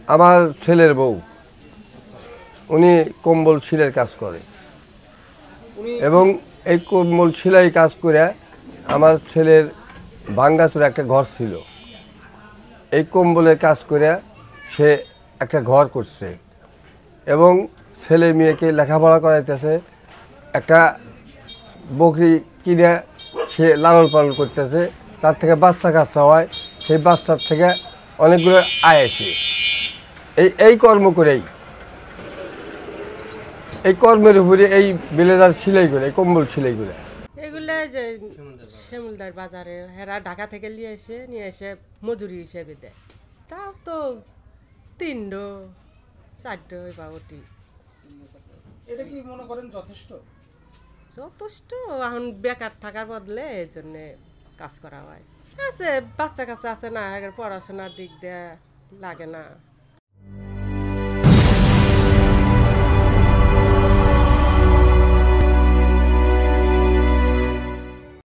আমার ছেলের বউ, উনি কম্বল সেলাইয়ের কাজ করে এবং এই কম্বল সেলাই কাজ করে আমার ছেলের ভাঙ্গাচোরা একটা ঘর ছিল। এই কম্বলের কাজ করে সে একটা ঘর করছে এবং ছেলে মেয়েকে লেখাপড়া করাইতেছে। একটা বকরি কিনে সে লালন পালন করতেছে, তার থেকে বাচ্চা কাচ্চা হয়, সেই বাচ্চার থেকে অনেকগুলো আয় আসে। এই কর্ম করেই, এই কর্মের উপরে এই ব্লেজার সেলাই করে, এই কম্বল সেলাই করে। এগুলা যে শিমুলদার বাজারে হেরা ঢাকা থেকে নিয়ে এসে মজুরি হিসেবে দেয়। তাও তো 3 4 বা ওটি এটা কি মনে করেন যথেষ্ট? যথেষ্ট। এখন বেকার থাকার বদলে এই জন্যে কাজ করা হয়। আছে বাচ্চা কাচ্চা আছে না, পড়াশোনার দিক দিয়ে লাগে না।